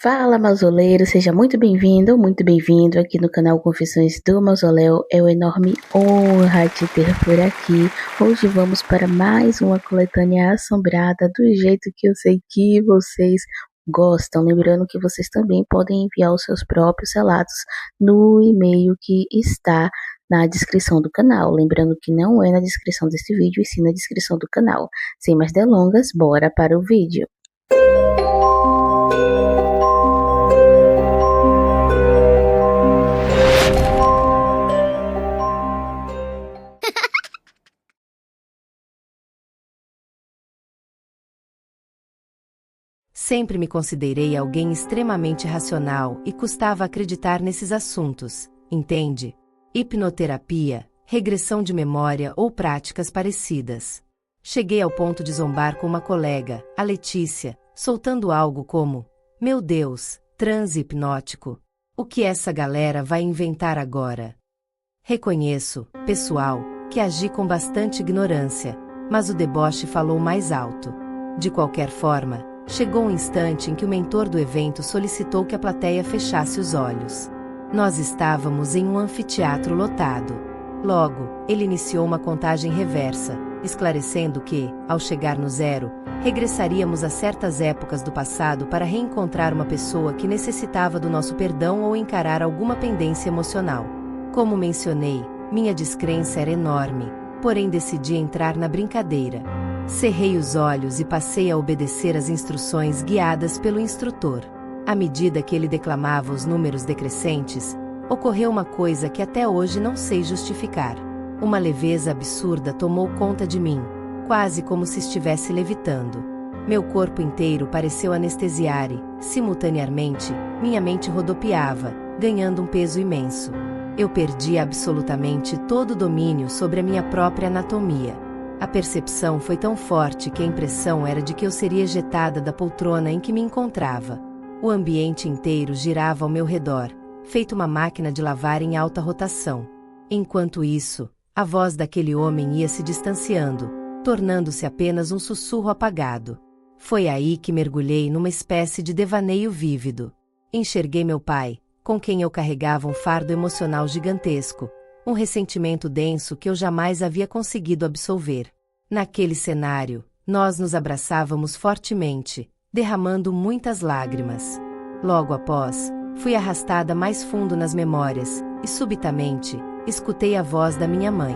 Fala, mausoleiro, seja muito bem-vindo aqui no canal Confissões do Mausoléu. É uma enorme honra te ter por aqui. Hoje vamos para mais uma coletânea assombrada do jeito que eu sei que vocês gostam. Lembrando que vocês também podem enviar os seus próprios relatos no e-mail que está na descrição do canal. Lembrando que não é na descrição deste vídeo, e sim na descrição do canal. Sem mais delongas, bora para o vídeo. Sempre me considerei alguém extremamente racional e custava acreditar nesses assuntos, entende? Hipnoterapia, regressão de memória ou práticas parecidas. Cheguei ao ponto de zombar com uma colega, a Letícia, soltando algo como: "Meu Deus, transe hipnótico. O que essa galera vai inventar agora?" Reconheço, pessoal, que agi com bastante ignorância, mas o deboche falou mais alto. De qualquer forma, chegou um instante em que o mentor do evento solicitou que a plateia fechasse os olhos. Nós estávamos em um anfiteatro lotado. Logo, ele iniciou uma contagem reversa, esclarecendo que, ao chegar no zero, regressaríamos a certas épocas do passado para reencontrar uma pessoa que necessitava do nosso perdão ou encarar alguma pendência emocional. Como mencionei, minha descrença era enorme, porém decidi entrar na brincadeira. Cerrei os olhos e passei a obedecer às instruções guiadas pelo instrutor. À medida que ele declamava os números decrescentes, ocorreu uma coisa que até hoje não sei justificar. Uma leveza absurda tomou conta de mim, quase como se estivesse levitando. Meu corpo inteiro pareceu anestesiar e, simultaneamente, minha mente rodopiava, ganhando um peso imenso. Eu perdi absolutamente todo o domínio sobre a minha própria anatomia. A percepção foi tão forte que a impressão era de que eu seria ejetada da poltrona em que me encontrava. O ambiente inteiro girava ao meu redor, feito uma máquina de lavar em alta rotação. Enquanto isso, a voz daquele homem ia se distanciando, tornando-se apenas um sussurro apagado. Foi aí que mergulhei numa espécie de devaneio vívido. Enxerguei meu pai, com quem eu carregava um fardo emocional gigantesco, um ressentimento denso que eu jamais havia conseguido absolver. Naquele cenário, nós nos abraçávamos fortemente, derramando muitas lágrimas. Logo após, fui arrastada mais fundo nas memórias, e subitamente, escutei a voz da minha mãe.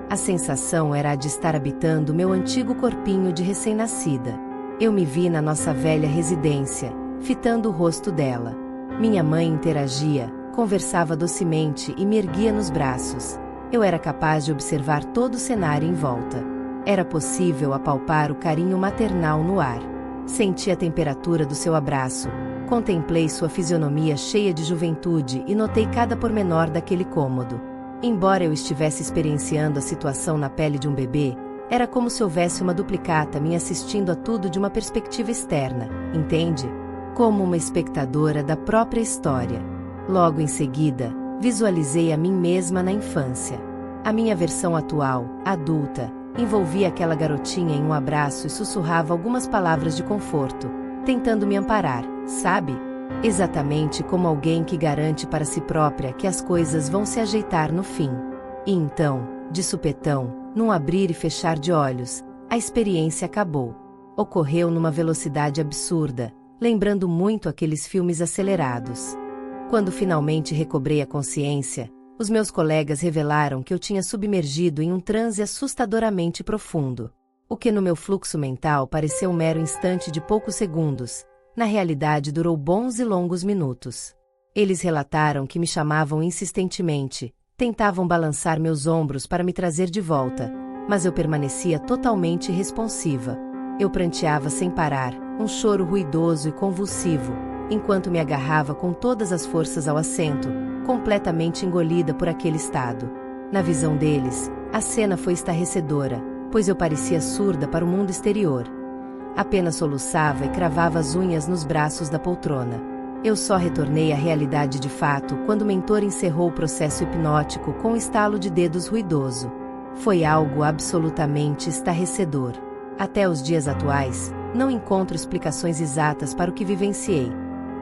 A sensação era a de estar habitando meu antigo corpinho de recém-nascida. Eu me vi na nossa velha residência, fitando o rosto dela. Minha mãe interagia, conversava docemente e me erguia nos braços. Eu era capaz de observar todo o cenário em volta. Era possível apalpar o carinho maternal no ar. Senti a temperatura do seu abraço, contemplei sua fisionomia cheia de juventude e notei cada pormenor daquele cômodo. Embora eu estivesse experienciando a situação na pele de um bebê, era como se houvesse uma duplicata me assistindo a tudo de uma perspectiva externa, entende? Como uma espectadora da própria história. Logo em seguida, visualizei a mim mesma na infância. A minha versão atual, adulta, envolvia aquela garotinha em um abraço e sussurrava algumas palavras de conforto, tentando me amparar, sabe? Exatamente como alguém que garante para si própria que as coisas vão se ajeitar no fim. E então, de supetão, num abrir e fechar de olhos, a experiência acabou. Ocorreu numa velocidade absurda, lembrando muito aqueles filmes acelerados. Quando finalmente recobrei a consciência, os meus colegas revelaram que eu tinha submergido em um transe assustadoramente profundo. O que no meu fluxo mental pareceu um mero instante de poucos segundos, na realidade durou bons e longos minutos. Eles relataram que me chamavam insistentemente, tentavam balançar meus ombros para me trazer de volta, mas eu permanecia totalmente irresponsiva. Eu pranteava sem parar, um choro ruidoso e convulsivo, enquanto me agarrava com todas as forças ao assento, completamente engolida por aquele estado. Na visão deles, a cena foi estarrecedora, pois eu parecia surda para o mundo exterior. Apenas soluçava e cravava as unhas nos braços da poltrona. Eu só retornei à realidade de fato quando o mentor encerrou o processo hipnótico com um estalo de dedos ruidoso. Foi algo absolutamente estarrecedor. Até os dias atuais, não encontro explicações exatas para o que vivenciei.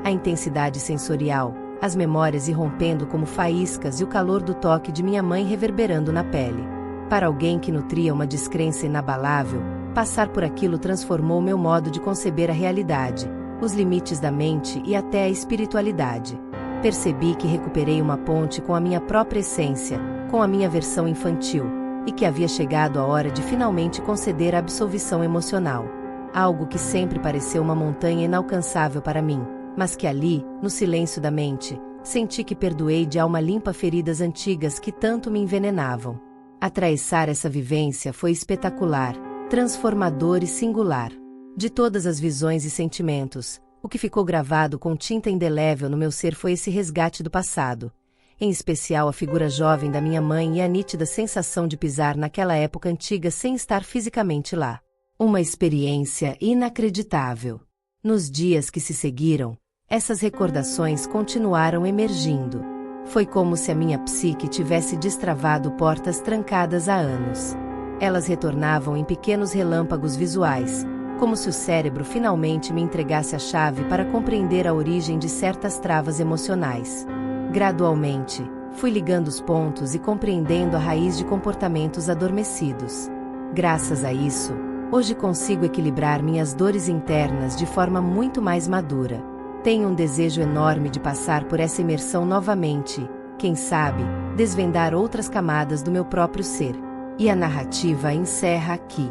A intensidade sensorial, as memórias irrompendo como faíscas e o calor do toque de minha mãe reverberando na pele. Para alguém que nutria uma descrença inabalável, passar por aquilo transformou meu modo de conceber a realidade, os limites da mente e até a espiritualidade. Percebi que recuperei uma ponte com a minha própria essência, com a minha versão infantil, e que havia chegado a hora de finalmente conceder a absolvição emocional. Algo que sempre pareceu uma montanha inalcançável para mim, mas que ali, no silêncio da mente, senti que perdoei de alma limpa feridas antigas que tanto me envenenavam. Atravessar essa vivência foi espetacular, transformador e singular. De todas as visões e sentimentos, o que ficou gravado com tinta indelével no meu ser foi esse resgate do passado, em especial a figura jovem da minha mãe e a nítida sensação de pisar naquela época antiga sem estar fisicamente lá. Uma experiência inacreditável. Nos dias que se seguiram, essas recordações continuaram emergindo. Foi como se a minha psique tivesse destravado portas trancadas há anos. Elas retornavam em pequenos relâmpagos visuais, como se o cérebro finalmente me entregasse a chave para compreender a origem de certas travas emocionais. Gradualmente, fui ligando os pontos e compreendendo a raiz de comportamentos adormecidos. Graças a isso, hoje consigo equilibrar minhas dores internas de forma muito mais madura. Tenho um desejo enorme de passar por essa imersão novamente, quem sabe, desvendar outras camadas do meu próprio ser. E a narrativa encerra aqui.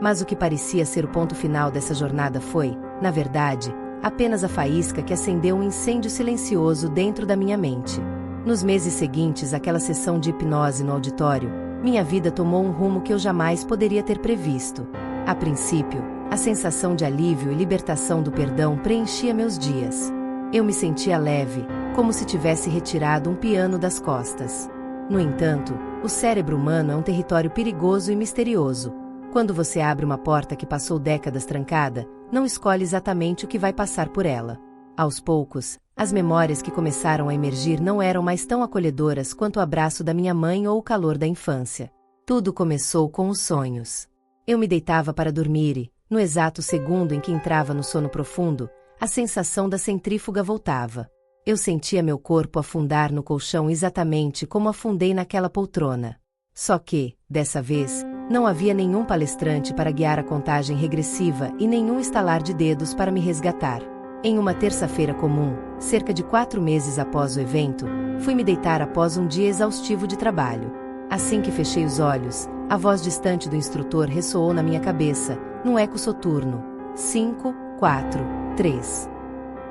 Mas o que parecia ser o ponto final dessa jornada foi, na verdade, apenas a faísca que acendeu um incêndio silencioso dentro da minha mente. Nos meses seguintes àquela sessão de hipnose no auditório, minha vida tomou um rumo que eu jamais poderia ter previsto. A princípio, a sensação de alívio e libertação do perdão preenchia meus dias. Eu me sentia leve, como se tivesse retirado um piano das costas. No entanto, o cérebro humano é um território perigoso e misterioso. Quando você abre uma porta que passou décadas trancada, não escolhe exatamente o que vai passar por ela. Aos poucos, as memórias que começaram a emergir não eram mais tão acolhedoras quanto o abraço da minha mãe ou o calor da infância. Tudo começou com os sonhos. Eu me deitava para dormir e, no exato segundo em que entrava no sono profundo, a sensação da centrífuga voltava. Eu sentia meu corpo afundar no colchão exatamente como afundei naquela poltrona. Só que, dessa vez, não havia nenhum palestrante para guiar a contagem regressiva e nenhum estalar de dedos para me resgatar. Em uma terça-feira comum, cerca de 4 meses após o evento, fui me deitar após um dia exaustivo de trabalho. Assim que fechei os olhos, a voz distante do instrutor ressoou na minha cabeça, num eco soturno. 5, 4, 3.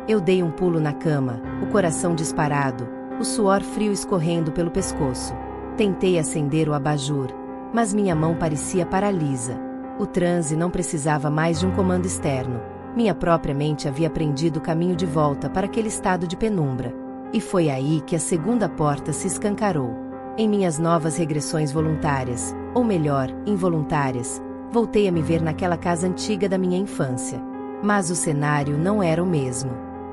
Eu dei um pulo na cama, o coração disparado, o suor frio escorrendo pelo pescoço. Tentei acender o abajur, mas minha mão parecia paralisa. O transe não precisava mais de um comando externo. Minha própria mente havia aprendido o caminho de volta para aquele estado de penumbra. E foi aí que a segunda porta se escancarou. Em minhas novas regressões voluntárias, ou melhor, involuntárias, voltei a me ver naquela casa antiga da minha infância. Mas o cenário não era o mesmo.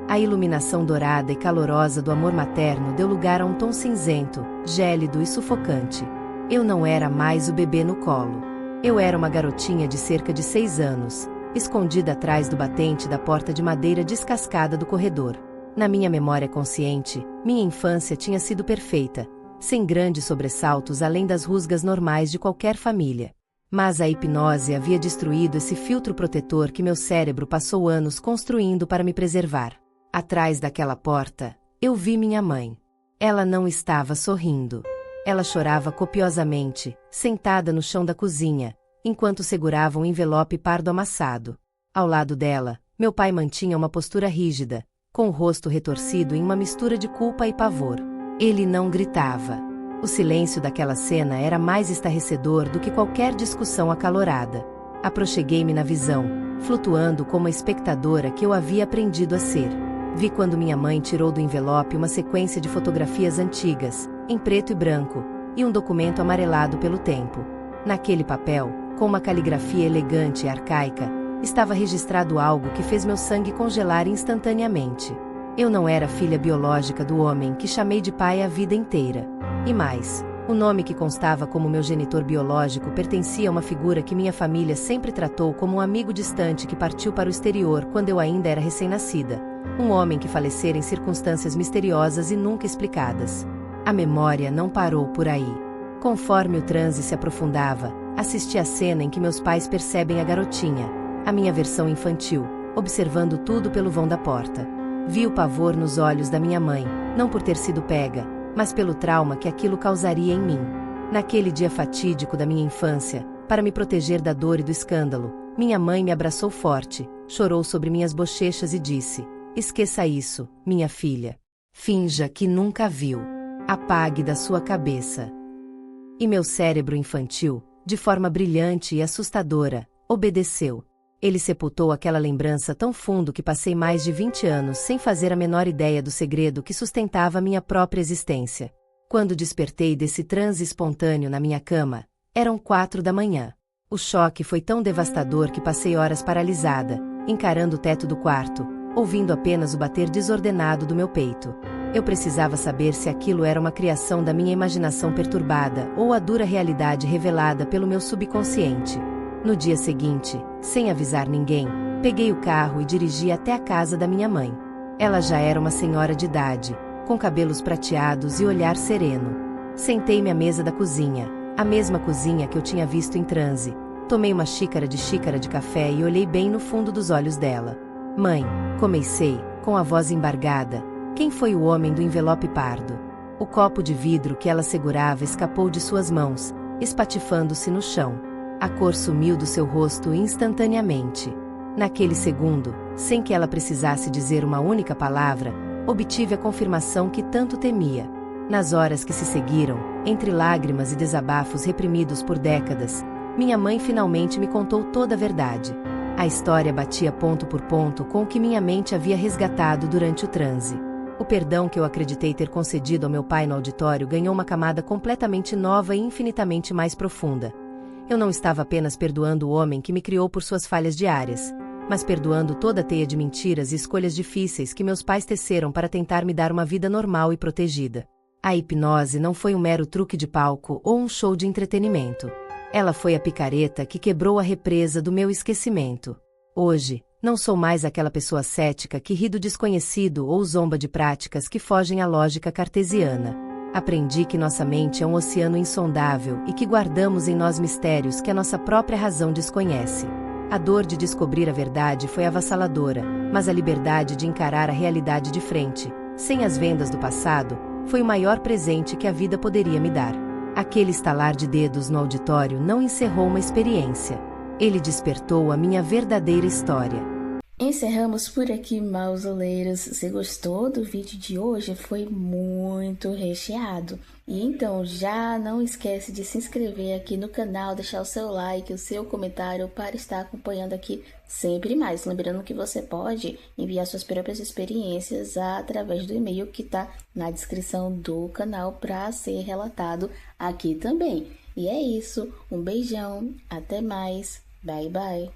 A iluminação dourada e calorosa do amor materno deu lugar a um tom cinzento, gélido e sufocante. Eu não era mais o bebê no colo. Eu era uma garotinha de cerca de 6 anos, escondida atrás do batente da porta de madeira descascada do corredor. Na minha memória consciente, minha infância tinha sido perfeita, sem grandes sobressaltos além das rusgas normais de qualquer família. Mas a hipnose havia destruído esse filtro protetor que meu cérebro passou anos construindo para me preservar. Atrás daquela porta, eu vi minha mãe. Ela não estava sorrindo. Ela chorava copiosamente, sentada no chão da cozinha, enquanto segurava um envelope pardo amassado. Ao lado dela, meu pai mantinha uma postura rígida, com o rosto retorcido em uma mistura de culpa e pavor. Ele não gritava. O silêncio daquela cena era mais estarrecedor do que qualquer discussão acalorada. Aproxeguei-me na visão, flutuando como a espectadora que eu havia aprendido a ser. Vi quando minha mãe tirou do envelope uma sequência de fotografias antigas, em preto e branco, e um documento amarelado pelo tempo. Naquele papel, com uma caligrafia elegante e arcaica, estava registrado algo que fez meu sangue congelar instantaneamente. Eu não era filha biológica do homem que chamei de pai a vida inteira. E mais, o nome que constava como meu genitor biológico pertencia a uma figura que minha família sempre tratou como um amigo distante que partiu para o exterior quando eu ainda era recém-nascida, Um homem que falecera em circunstâncias misteriosas e nunca explicadas. A memória não parou por aí. Conforme o transe se aprofundava, assisti à cena em que meus pais percebem a garotinha, a minha versão infantil, observando tudo pelo vão da porta. Vi o pavor nos olhos da minha mãe, não por ter sido pega, mas pelo trauma que aquilo causaria em mim. Naquele dia fatídico da minha infância, para me proteger da dor e do escândalo, minha mãe me abraçou forte, chorou sobre minhas bochechas e disse: "Esqueça isso, minha filha. Finja que nunca viu. Apague da sua cabeça." E meu cérebro infantil, de forma brilhante e assustadora, obedeceu. Ele sepultou aquela lembrança tão fundo que passei mais de 20 anos sem fazer a menor ideia do segredo que sustentava minha própria existência. Quando despertei desse transe espontâneo na minha cama, eram 4 da manhã. O choque foi tão devastador que passei horas paralisada, encarando o teto do quarto, ouvindo apenas o bater desordenado do meu peito. Eu precisava saber se aquilo era uma criação da minha imaginação perturbada ou a dura realidade revelada pelo meu subconsciente. No dia seguinte, sem avisar ninguém, peguei o carro e dirigi até a casa da minha mãe. Ela já era uma senhora de idade, com cabelos prateados e olhar sereno. Sentei-me à mesa da cozinha, a mesma cozinha que eu tinha visto em transe. Tomei uma xícara de café e olhei bem no fundo dos olhos dela. "Mãe", comecei, com a voz embargada, "quem foi o homem do envelope pardo?" O copo de vidro que ela segurava escapou de suas mãos, espatifando-se no chão. A cor sumiu do seu rosto instantaneamente. Naquele segundo, sem que ela precisasse dizer uma única palavra, obtive a confirmação que tanto temia. Nas horas que se seguiram, entre lágrimas e desabafos reprimidos por décadas, minha mãe finalmente me contou toda a verdade. A história batia ponto por ponto com o que minha mente havia resgatado durante o transe. O perdão que eu acreditei ter concedido ao meu pai no auditório ganhou uma camada completamente nova e infinitamente mais profunda. Eu não estava apenas perdoando o homem que me criou por suas falhas diárias, mas perdoando toda a teia de mentiras e escolhas difíceis que meus pais teceram para tentar me dar uma vida normal e protegida. A hipnose não foi um mero truque de palco ou um show de entretenimento. Ela foi a picareta que quebrou a represa do meu esquecimento. Hoje, não sou mais aquela pessoa cética que ri do desconhecido ou zomba de práticas que fogem à lógica cartesiana. Aprendi que nossa mente é um oceano insondável e que guardamos em nós mistérios que a nossa própria razão desconhece. A dor de descobrir a verdade foi avassaladora, mas a liberdade de encarar a realidade de frente, sem as vendas do passado, foi o maior presente que a vida poderia me dar. Aquele estalar de dedos no auditório não encerrou uma experiência. Ele despertou a minha verdadeira história. Encerramos por aqui, mausoleiros. Se gostou do vídeo de hoje, foi muito recheado. E então já não esquece de se inscrever aqui no canal, deixar o seu like, o seu comentário para estar acompanhando aqui sempre mais. Lembrando que você pode enviar suas próprias experiências através do e-mail que está na descrição do canal para ser relatado aqui também. E é isso, um beijão, até mais, bye bye.